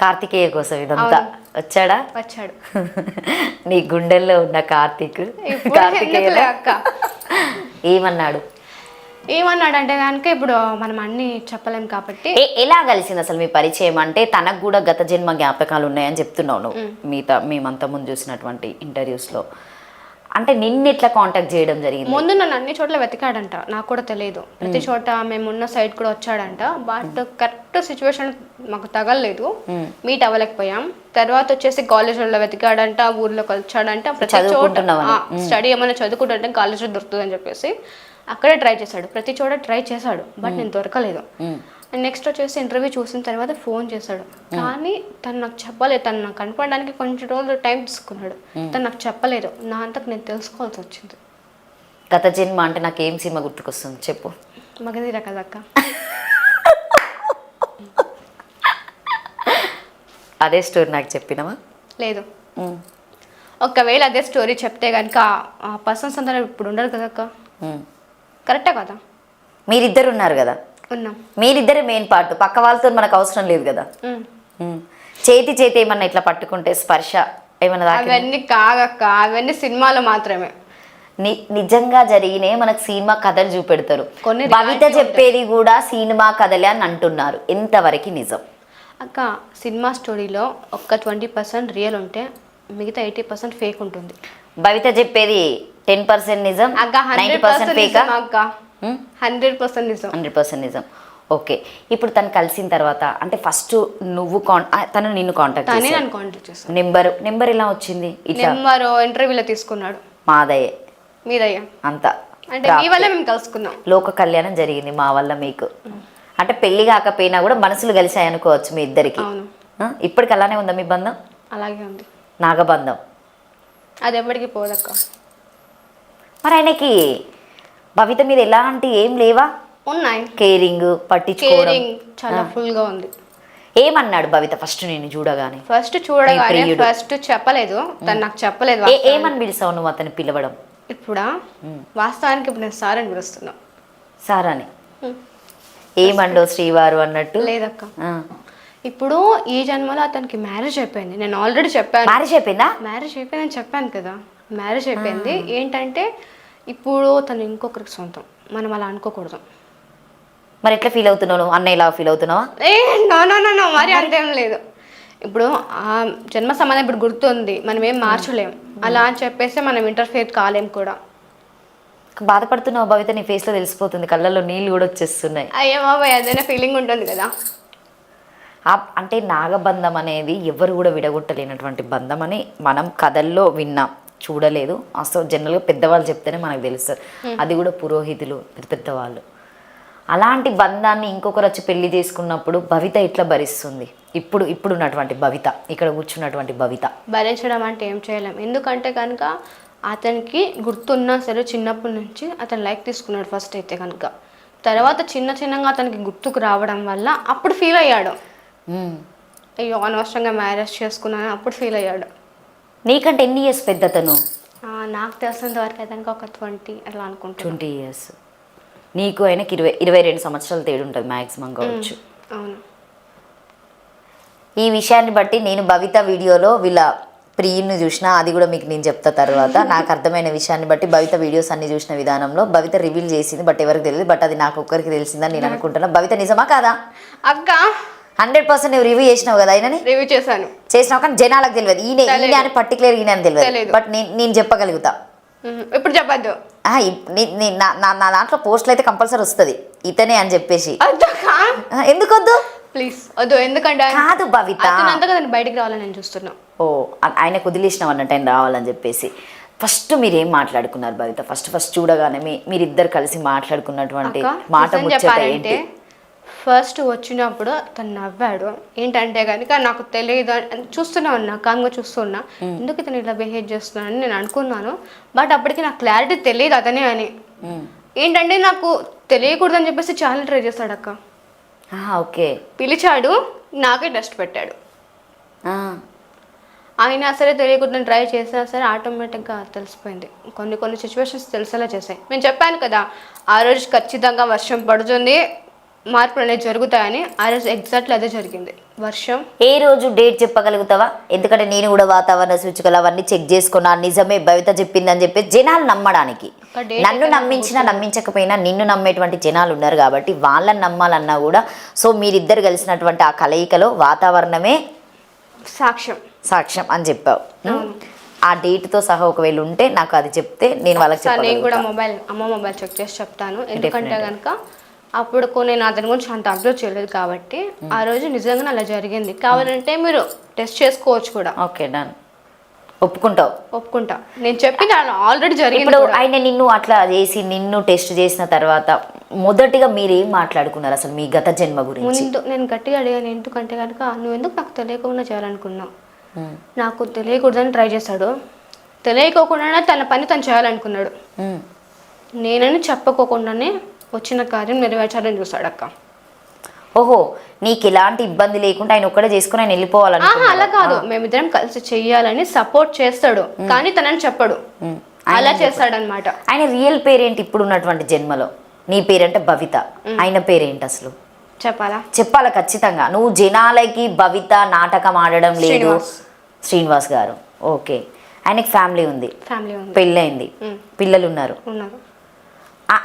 కార్తికేయ కోసం ఇదంతా వచ్చాడా? వచ్చాడు. నీ గుండెల్లో ఉన్న కార్తికేయ అక్క ఏమన్నాడు? ఏమన్నాడంటే కనుక ఇప్పుడు మనం అన్ని చెప్పలేం కాబట్టి. ఎలా కలిసింది అసలు మీ పరిచయం? అంటే తనకు కూడా గత జన్మ జ్ఞాపకాలు ఉన్నాయని చెప్తున్నావు నువ్వు మేమంతా ముందు చూసినటువంటి ఇంటర్వ్యూస్లో. అంటే నిన్ను ఎట్లా కాంటాక్ట్ చేయడం జరిగింది? ముందు నన్ను అన్ని చోట్ల వెతికాడంట, నాకు కూడా తెలియదు. ప్రతి చోట మేమున్న సైట్ కూడా వచ్చాడంట. బట్ కరెక్ట్ సిచ్యువేషన్ మాకు తగలలేదు, మీట్ అవ్వలేకపోయాం. తర్వాత వచ్చేసి కాలేజీలో వెతికాడంట, ఊర్లోకి వచ్చాడంట. ప్రతి చోట స్టడీ ఏమైనా చదువుకుంటుంటే కాలేజీలో దొరుకుతుందని చెప్పేసి అక్కడే ట్రై చేశాడు. ప్రతి చోట ట్రై చేశాడు, బట్ నేను దొరకలేదు. నెక్స్ట్ వచ్చేసి ఇంటర్వ్యూ చూసిన తర్వాత ఫోన్ చేశాడు, కానీ తను నాకు చెప్పలేదు. తను నాకు కనపడడానికి కొంచెం రోజులు టైం తీసుకున్నాడు. తను నాకు చెప్పలేదు. నా అంతకు నేను తెలుసుకోవాల్సి వచ్చింది. గత జన్మ అంటే నాకు ఏం సినిమా గుర్తుకొస్తుంది చెప్పు? మగధీర కదక్క. అదే స్టోరీ నాకు చెప్పినావా? లేదు. ఒకవేళ అదే స్టోరీ చెప్తే కనుక ఆ పర్సన్స్ అందరూ ఇప్పుడు ఉండరు కదక్క. కరెక్టే కదా? మీరిద్దరు ఉన్నారు కదా, ఉన్నాం. మీరిద్దరే మెయిన్ పార్ట్, పక్క వాళ్ళతో మనకు అవసరం లేదు కదా. చేతి ఏమన్నా ఇట్లా పట్టుకుంటే స్పర్శ ఏమన్నా? అవన్నీ కాదక్క, అవన్నీ సినిమాలో మాత్రమే. నిజంగా జరిగినే మనకు సినిమా కథలు చూపెడతారు. భవిత చెప్పేది కూడా సినిమా కథలే అని అంటున్నారు. ఎంతవరకు నిజం అక్క? సినిమా స్టోరీలో ఒక్క 20% రియల్ ఉంటే మిగతా 80% ఫేక్ ఉంటుంది. భవిత చెప్పేది 10% నిజం, 90% ఫేక్. 100% నిజం. ఓకే, ఇప్పుడు తను కలిసిన తర్వాత అంటే ఫస్ట్ నువ్వు తను నిన్ను కాంటాక్ట్ చేశాను. నెంబర్ ఎలా వచ్చింది? నెంబర్ ఇంటర్వ్యూలో తీసుకున్నాడు. మాదయ్యే మీదయ్యా అంతా అంటే మీ వల్ల మేము కలుసుకున్నాం. లోక కళ్యాణం జరిగింది మా వల్ల మీకు. అంటే పెళ్లి కాకపోయినా కూడా మనసులు కలిసాయి అనుకోవచ్చు మీ ఇద్దరికి. ఇప్పటికి అలానే ఉందా మీ బంధం? అలాగే ఉంది. నాగబంధం అది ఎప్పటికీ పోదక్క. మరి ఆయనకి భవిత మీద ఎలాంటి ఏం లేవా? ఉన్నాయి. కేరింగ్, పట్టించుకోవడం చాలా ఫుల్ గా ఉంది. ఏమన్నాడు భవిత ఫస్ట్ నేను చూడగానే? ఫస్ట్ చెప్పలేదు, తను నాకు చెప్పలేదు. ఏమని పిలిచావు నువ్వు అతను పిలవడం? ఇప్పుడా వాస్తవానికి ఇప్పుడు నేను సార్ అని పిలుస్తున్నా. సార్ అని ఏమండో శ్రీవారు అన్నట్టు? లేదక్క, ఇప్పుడు ఈ జన్మలో అతనికి మ్యారేజ్ అయిపోయింది. నేను ఆల్రెడీ చెప్పాను. మ్యారేజ్ అయిపోయిందా? మ్యారేజ్ అయిపోయిందని చెప్పాను కదా. మ్యారేజ్ అయిపోయింది. ఏంటంటే ఇప్పుడు తను ఇంకొకరికి సొంతం. మనం అలా అనుకోకూడదు. మరి ఎట్లా ఫీల్ అవుతున్నావు? అన్నయ్య ఇలా ఫీల్ అవుతున్నావా? నో మరి అంతేం లేదు. ఇప్పుడు ఆ జన్మ సంబంధం ఇప్పుడు గుర్తుంది, మనం ఏం మార్చలేం. అలా అని చెప్పేసి మనం ఇంటర్ఫేర్ కాలేం కూడా. బాధపడుతున్నావు భవిత? నీ ఫేస్లో తెలిసిపోతుంది, కళ్ళల్లో నీళ్ళు కూడా వచ్చేస్తున్నాయి. అయ్యో బాబాయ్, అదైనా ఫీలింగ్ ఉంటుంది కదా. అంటే నాగబంధం అనేది ఎవరు కూడా విడగొట్టలేనటువంటి బంధం అని మనం కథల్లో విన్నాం, చూడలేదు. అసలు జనరల్గా పెద్దవాళ్ళు చెప్తేనే మనకు తెలుస్తుంది. అది కూడా పురోహితులు, పెద్దవాళ్ళు. అలాంటి బంధాన్ని ఇంకొకరు వచ్చి పెళ్లి చేసుకున్నప్పుడు భవిత ఎట్లా భరిస్తుంది? ఇప్పుడు ఉన్నటువంటి భవిత, ఇక్కడ కూర్చున్నటువంటి భవిత భరించడం అంటే ఏం చేయలేం. ఎందుకంటే కనుక అతనికి గుర్తున్నా సరే చిన్నప్పటి నుంచి అతను లైక్ తీసుకున్నాడు ఫస్ట్ అయితే కనుక. తర్వాత చిన్నగా అతనికి గుర్తుకు రావడం వల్ల అప్పుడు ఫీల్ అయ్యాడు, అయ్యో అనవసరంగా మ్యారేజ్ చేసుకున్నాను అప్పుడు ఫీల్ అయ్యాడు. నీకంటే ఎన్ని ఇయర్స్ పెద్ద తను? నాకు తెలిసినంత వరకు అయితే ఒక 20 అట్లా అనుకుంటా. 20 years. నీకు ఆయనకి 22 సంవత్సరాలు తేడు ఉంటుంది మ్యాక్సిమం కావచ్చు. అవును. ఈ విషయాన్ని బట్టి నేను భవిత వీడియోలో వీళ్ళ ప్రియుని చూసిన, అది కూడా మీకు నేను చెప్తా తర్వాత. నాకు అర్థమైన విషయాన్ని బట్టి భవిత వీడియోస్ అన్ని చూసిన విధానంలో భవిత రివీల్ చేసింది, బట్ ఎవరికి తెలియదు. బట్ అది నాకు ఒక్కరికి తెలిసిందని నేను అనుకుంటున్నా. భవిత నిజమా కాదా? అక్క 100% నువ్వు రివ్యూ చేసినావు కదా ఆయనని? రివ్యూ చేసినావు కానీ జనాలకు తెలియదు. ఈయన అని పర్టికులర్ ఈయన అని తెలియదు, బట్ నేను చెప్పగలుగుతా. ఇప్పుడు చెప్పద్దు. నా దాంట్లో పోస్టులు అయితే కంపల్సరీ వస్తుంది ఇతనే అని చెప్పేసి. ఎందుకు వద్దు? ప్లీజ్ వద్దు. ఎందుకంటే కాదు భవిత, బయటికి రావాలని నేను చూస్తున్నా. ఓ ఆయన కుదిలిసినాం అన్నట్టు ఆయన రావాలని చెప్పేసి. ఫస్ట్ మీరు ఏం మాట్లాడుకున్నారు భవిత? ఫస్ట్ చూడగానే మీరిద్దరు కలిసి మాట్లాడుకున్నటువంటి మాట ముచ్చట ఏంటి? ఫస్ట్ వచ్చినప్పుడు తను నవ్వాడు. ఏంటంటే కనుక నాకు తెలియదు చూస్తూనే ఉన్నా, కాంగా చూస్తున్నా, ఎందుకు ఇతను ఇలా బిహేవ్ చేస్తున్నానని నేను అనుకున్నాను. బట్ అప్పటికి నాకు క్లారిటీ తెలియదు అతనే అని. ఏంటంటే నాకు తెలియకూడదని చెప్పేసి చాలా ట్రై చేస్తాడు అక్క. ఓకే, పిలిచాడు, నాకే టెస్ట్ పెట్టాడు. అయినా సరే తెలియకూడదని ట్రై చేసినా సరే ఆటోమేటిక్గా తెలిసిపోయింది. కొన్ని సిచ్యువేషన్స్ తెలిసేలా చేశాయి. నేను చెప్పాను కదా, ఆ రోజు ఖచ్చితంగా వర్షం పడుతుంది, మార్పులు అనేవి జరుగుతాయని ఆ రోజు ఎగ్జాక్ట్లీ అదే జరిగింది. వర్షం. ఏ రోజు డేట్ చెప్పగలుగుతావా? ఎందుకంటే నేను కూడా వాతావరణ సూచికలు అవన్నీ చెక్ చేసుకున్నా, నిజమే భవిత చెప్పిందని చెప్పి జనాలు నమ్మడానికి. ఒక date నన్ను నమ్మించినా నమ్మించకపోయినా నిన్ను నమ్మేటువంటి జనాలు ఉన్నారు కాబట్టి వాళ్ళని నమ్మాలన్నా కూడా. సో మీరిద్దరు కలిసినటువంటి ఆ కలయికలో వాతావరణమే సాక్ష్యం అని చెప్పావు. ఆ డేట్తో సహా ఒకవేళ ఉంటే నాకు అది చెప్తే నేను వాళ్ళకి నేను కూడా అమ్మ మొబైల్ చెక్ చేసి చెప్తాను. ఎందుకంటే కనుక అప్పుడు నేను అతని గురించి అంత అబ్జర్వ్ చేయలేదు కాబట్టి ఆ రోజు నిజంగా అలా జరిగింది. కావాలంటే మీరు టెస్ట్ చేసుకోవచ్చు కూడా. Okay, done. ఒప్పుకుంటా. నేను చెప్పింది ఆల్రెడీ జరిగింది. ఇప్పుడు ఆయన నిన్ను అట్లా చేసి నిన్ను టెస్ట్ చేసిన తర్వాత మొదటిగా మీరు ఏం మాట్లాడుకున్నారు అసలు మీ గత జన్మ గురించి? ముందు నేను గట్టిగా అడిగాను, ఎందుకంటే కనుక నువ్వు ఎందుకు నాకు తెలియకుండా చేయాలనుకున్నావు? నాకు తెలియకూడదని ట్రై చేశాడు. తెలియకోకుండానే తన పని తను చేయాలనుకున్నాడు. నేనని చెప్పకోకుండానే వచ్చిన కార్యం నెరవేర్చాలని చూశాడు అక్క. ఓహో, నీకు ఎలాంటి ఇబ్బంది లేకుండా ఆయన ఒక్కడే చేసుకుని ఆయన వెళ్ళిపోవాలని? అలా కాదు, మేమిద్దరం కలిసి చెయ్యాలని సపోర్ట్ చేస్తాడు, కానీ తనని చెప్పడు. అలా చేస్తాడనమాట. ఆయన రియల్ పేరేంటి ఇప్పుడు ఉన్నటువంటి జన్మలో? నీ పేరంటే భవిత, ఆయన పేరేంటి అసలు చెప్పాలా ఖచ్చితంగా? నువ్వు జనాలకి భవిత నాటకం ఆడడం లేదు. శ్రీనివాస్ గారు. ఓకే, ఆయనకి ఫ్యామిలీ ఉంది, పెళ్ళైంది, పిల్లలు ఉన్నారు.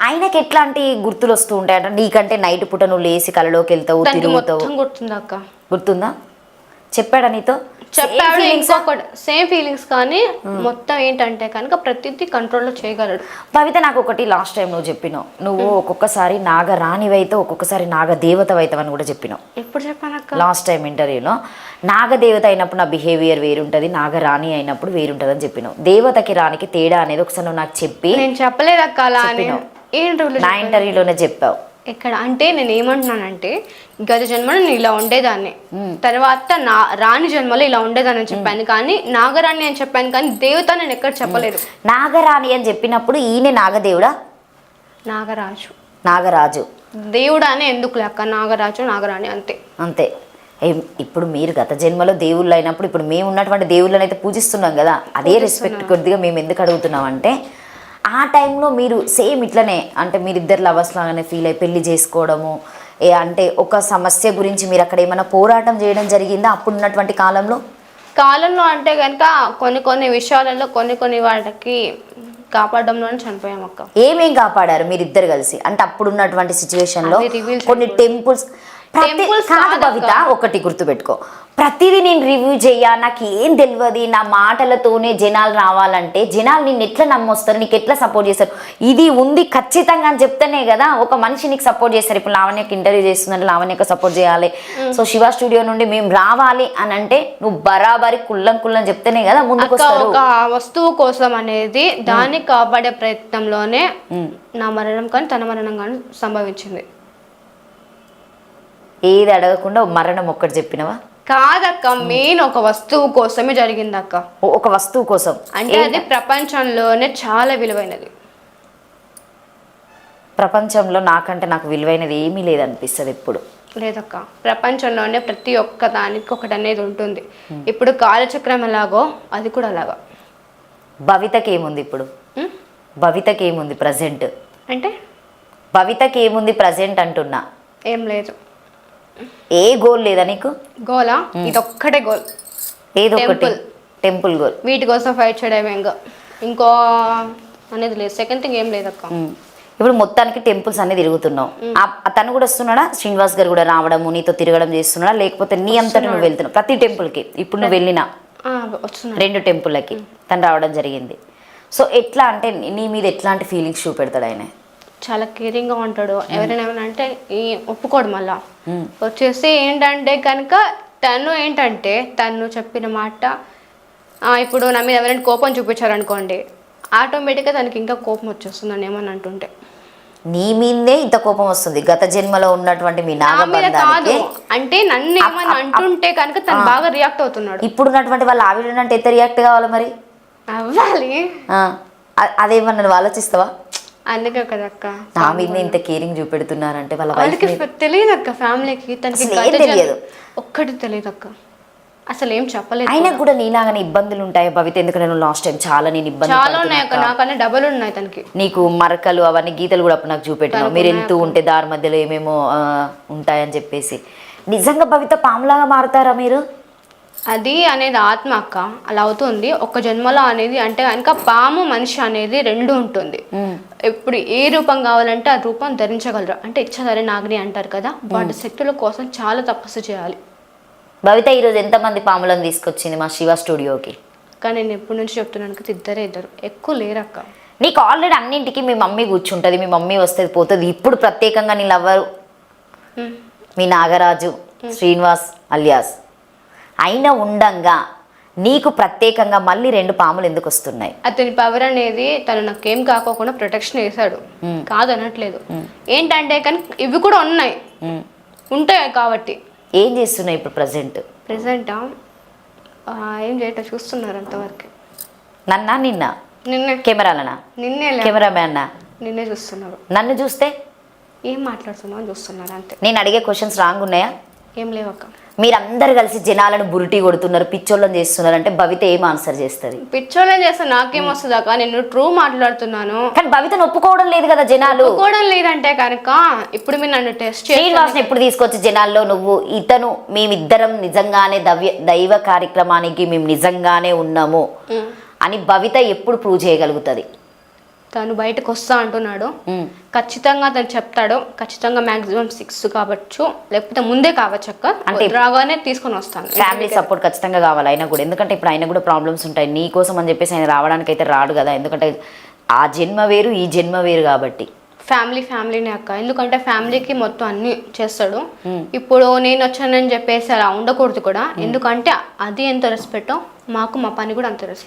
ఆయనకి ఎట్లాంటి గుర్తులు వస్తూ ఉంటాయంట? నీకంటే నైట్ పూట నువ్వు లేచి కలలోకి వెళ్తావు, తిరుగుతావు. గుర్తుందా? చెప్పాడా నీతో? చెప్పాడు. ఇంకొకటి సేమ్ ఫీలింగ్స్, కానీ మొత్తం ఏంటంటే కనుక ప్రతిదీ కంట్రోల్లో చేయగలడు. భవిత, నాకు ఒకటి లాస్ట్ టైం నువ్వు చెప్పినావు, నువ్వు ఒక్కొక్కసారి నాగరాణివైతే ఒక్కొక్కసారి నాగదేవతవైతావని కూడా చెప్పినావు. ఎప్పుడు చెప్పానక్క? లాస్ట్ టైం ఇంటర్వ్యూలో. నాగదేవత అయినప్పుడు నా బిహేవియర్ వేరుంటుంది, నాగరాణి అయినప్పుడు వేరుంటుంది అని చెప్పినావు. దేవతకి రానికి తేడా అనేది ఒకసారి నువ్వు నాకు చెప్పి. నేను చెప్పలేదు అక్క అలా. నా ఇంటర్వ్యూలోనే చెప్పావు. ఎక్కడ అంటే నేను ఏమంటున్నానంటే గత జన్మలో నేను ఇలా ఉండేదాన్ని, తర్వాత రాణి జన్మలో ఇలా ఉండేదాన్ని చెప్పాను, కానీ నాగరాణి అని చెప్పాను, కానీ దేవత నేను ఎక్కడ చెప్పలేదు. నాగరాణి అని చెప్పినప్పుడు ఈయన నాగదేవుడా? నాగరాజు. దేవుడా అని ఎందుకు లెక్క? నాగరాజు నాగరాణి అంతే. ఇప్పుడు మీరు గత జన్మలో దేవుళ్ళు అయినప్పుడు ఇప్పుడు మేము ఉన్నటువంటి దేవుళ్ళని అయితే పూజిస్తున్నాం కదా, అదే రెస్పెక్ట్ కొద్దిగా మేము ఎందుకు అడుగుతున్నాం అంటే, ఆ టైంలో మీరు సేమ్ ఇట్లనే అంటే మీరిద్దరు లవర్స్ లాగానే ఫీల్ అయ్యి పెళ్లి చేసుకోవడము, అంటే ఒక సమస్య గురించి మీరు అక్కడ ఏమైనా పోరాటం చేయడం జరిగిందా అప్పుడు ఉన్నటువంటి కాలంలో? అంటే కనుక కొన్ని విషయాలలో కొన్ని వాటికి కాపాడడంలోనే చనిపోయాం అక్క. ఏమేం కాపాడారు మీరిద్దరు కలిసి? అంటే అప్పుడు ఉన్నటువంటి సిచ్యువేషన్లో కొన్ని టెంపుల్స్ కాదు భవిత, ఒకటి గుర్తుపెట్టుకో, ప్రతిదీ నేను రివ్యూ చెయ్యా, నాకు ఏం తెలియదు, నా మాటలతోనే జనాలు రావాలంటే జనాలు నిన్ను ఎట్లా నమ్మొస్తారు, నీకు ఎట్లా సపోర్ట్ చేస్తారు? ఇది ఉంది ఖచ్చితంగా అని చెప్తేనే కదా ఒక మనిషి నీకు సపోర్ట్ చేస్తారు. ఇప్పుడు లావణ్యకి ఇంటర్వ్యూ చేస్తుందంటే లావణ్యకు సపోర్ట్ చేయాలి, సో శివ స్టూడియో నుండి మేము రావాలి అని అంటే నువ్వు బరాబరి కుల్లం చెప్తేనే కదా ముందుకు వస్తారు. ఒక వస్తువు కోసం అనేది దాన్ని కాపాడే ప్రయత్నంలోనే నా మరణం కానీ తన మరణం కానీ సంభవించింది. ఏది అడగకుండా మరణం ఒక్కటి చెప్పినవా? కాదక్క, మెయిన్ ఒక వస్తువు కోసమే జరిగింది అక్క. ఒక వస్తువు కోసం అంటే అది ప్రపంచంలోనే చాలా విలువైనది. ప్రపంచంలో నాకు విలువైనది ఏమీ లేదనిపిస్తుంది ఎప్పుడు. లేదక్క, ప్రపంచంలోనే ప్రతి ఒక్క దానికి ఒకటి అనేది ఉంటుంది. ఇప్పుడు కాలచక్రం ఎలాగో అది కూడా అలాగా. భవితకి ఏముంది ఇప్పుడు? భవితకి ఏముంది ప్రజెంట్? అంటే భవితకి ఏముంది ప్రజెంట్ అంటున్నా? ఏం లేదు. ఏ గోల్ లేదా నీకు? గోలా ఇదొక్కటే గోల్. ఏదో ఒకటి టెంపుల్ గోల్. వీటి కోసం ఫైట్ చేయడం ఇంకో అనేది లేదు. సెకండ్ థింగ్ ఏం లేదక్క. ఇప్పుడు మొత్తానికి టెంపుల్స్ అన్ని తిరుగుతున్నావు. తను కూడా వస్తున్నాడా? శ్రీనివాస్ గారు కూడా రావడము నీతో తిరగడం చేస్తున్నాడా, లేకపోతే నీ అంతటా నువ్వు వెళ్తున్నావు? ప్రతి టెంపుల్కి ఇప్పుడు నువ్వు వెళ్ళినా 2 టెంపుల్లకి తను రావడం జరిగింది. సో ఎట్లా అంటే నీ మీద ఎట్లాంటి ఫీలింగ్స్ చూపెడతాడు ఆయన? చాలా కేరింగ్గా ఉంటాడు. ఎవరైనా అంటే ఒప్పుకోడు. మళ్ళా వచ్చేసి ఏంటంటే కనుక తను చెప్పిన మాట, ఇప్పుడు నా మీద ఎవరైనా కోపం చూపించారనుకోండి, ఆటోమేటిక్గా తనకి ఇంకా కోపం వచ్చేస్తుందని ఏమని అంటుంటే. నీ మీదే ఇంత కోపం వస్తుంది? గత జన్మలో ఉన్నటువంటి మీ నాగబంధానికి అంటే నన్ను ఏమని అంటుంటే కనుక తను బాగా రియాక్ట్ అవుతున్నాడు. ఇప్పుడు ఉన్నటువంటి వాళ్ళు ఆవిడ అంటే ఎంత రియాక్ట్ కావాలి మరి? అవ్వాలి. అదేమన్నా నువ్వు ఆలోచిస్తావా? అందుకే కదక్క నా మీద ఇంత కేరింగ్ చూపెడుతున్నారంటే వాళ్ళకి తెలియదు అక్క. ఫ్యామిలీకి తనకి తెలియదు, ఒక్కటి తెలియదు అక్క. అసలు ఏం చెప్పలేదు. అయినా కూడా నీలాగానే ఇబ్బందులు ఉంటాయి భవిత, ఎందుకంటే నువ్వు లాస్ట్ టైం చాలా నేను ఇబ్బంది చాలా ఉన్నాయి అక్క, నాకన్నా డబల్ ఉన్నాయి తనకి. నీకు మరకలు అవన్నీ గీతలు కూడా అప్పుడు నాకు చూపెట్టినావు, మీరు వెళ్తూ ఉంటే దారి మధ్యలో ఏమేమో ఉంటాయని చెప్పేసి. నిజంగా భవిత పాములాగా మారుతారా మీరు? అది అనేది ఆత్మ అక్క, అలా అవుతుంది ఒక జన్మలో అనేది. అంటే కనుక పాము మనిషి అనేది రెండు ఉంటుంది. ఇప్పుడు ఏ రూపం కావాలంటే ఆ రూపం ధరించగలరు. అంటే ఇచ్చాసరే నాగిని అంటారు కదా, వాటి శక్తుల కోసం చాలా తపస్సు చేయాలి. భవిత ఈరోజు ఎంతమంది పాములను తీసుకొచ్చింది మా శివ స్టూడియోకి? కానీ నేను ఎప్పటి నుంచి చెప్తున్నాను కదా, ఇద్దరు ఎక్కువ లేరక్క. నీకు ఆల్రెడీ అన్నింటికి మీ మమ్మీ కూర్చుంటుంది, మీ మమ్మీ వస్తుంది పోతుంది. ఇప్పుడు ప్రత్యేకంగా నీ లవ్వరు మీ నాగరాజు శ్రీనివాస్ అలియాస్ అయినా ఉండంగా నీకు ప్రత్యేకంగా మళ్ళీ 2 పాములు ఎందుకు వస్తున్నాయి? అతని పవర్ అనేది తను నాకేం కాకోకుండా ప్రొటెక్షన్ వేశాడు, కాదనట్లేదు. ఏంటంటే కానీ ఇవి కూడా ఉన్నాయి, ఉంటాయి కాబట్టి. ఏం చేస్తున్నాయి ఇప్పుడు ప్రజెంటా? ఏం చేయటం చూస్తున్నారు అంతవరకు. నిన్న నిన్నే కెమెరాలనా? కెమెరామ్యాన్నా? నిన్నే చూస్తున్నారు. నన్ను చూస్తే ఏం మాట్లాడుతున్నావు అని చూస్తున్నారు అంతే. నేను అడిగే క్వశ్చన్స్ రాంగ్ ఉన్నాయా? ఏం లేవక్క. మీరందరు కలిసి జనాలను బురిటి కొడుతున్నారు, పిచ్చోళ్ళని చేస్తున్నారు అంటే భవిత ఏం ఆన్సర్ చేస్తుంది? పిచ్చోళ్ళని చేస్తా నాకేం వస్తుంది అక్క, నేను ట్రూ మాట్లాడుతున్నాను. కానీ భవితను ఒప్పుకోవడం లేదు కదా జనాలు. ఒప్పుకోవడం లేదంటే కనుక ఇప్పుడు మీరు నన్ను టెస్ట్ శ్రీనివాస్ని ఎప్పుడు తీసుకొచ్చి జనాల్లో నువ్వు ఇతను మేమిద్దరం నిజంగానే దైవ కార్యక్రమానికి మేము నిజంగానే ఉన్నాము అని భవిత ఎప్పుడు ప్రూవ్ చేయగలుగుతుంది? తను బయటకు వస్తా అంటున్నాడు, ఖచ్చితంగా తను చెప్తాడు. ఖచ్చితంగా మాక్సిమం 6 కావచ్చు, లేకపోతే ముందే కావచ్చు అక్క. అంటే రాగానే తీసుకొని వస్తాను. ఫ్యామిలీ సపోర్ట్ ఖచ్చితంగా కావాలి అయినా కూడా, ఎందుకంటే ఇప్పుడు ఆయన కూడా ప్రాబ్లమ్స్ ఉంటాయి. నీ కోసం అని చెప్పేసి ఆయన రావడానికి అయితే రాడు కదా, ఎందుకంటే ఆ జన్మ వేరు ఈ జన్మ వేరు కాబట్టి. ఫ్యామిలీనే అక్క, ఎందుకంటే ఫ్యామిలీకి మొత్తం అన్ని చేస్తాడు. ఇప్పుడు నేను వచ్చానని చెప్పేసి అలా ఉండకూడదు కూడా, ఎందుకంటే అది ఎంత రెస్పెక్టో మాకు మా పని కూడా అంత రెస్పెక్ట్.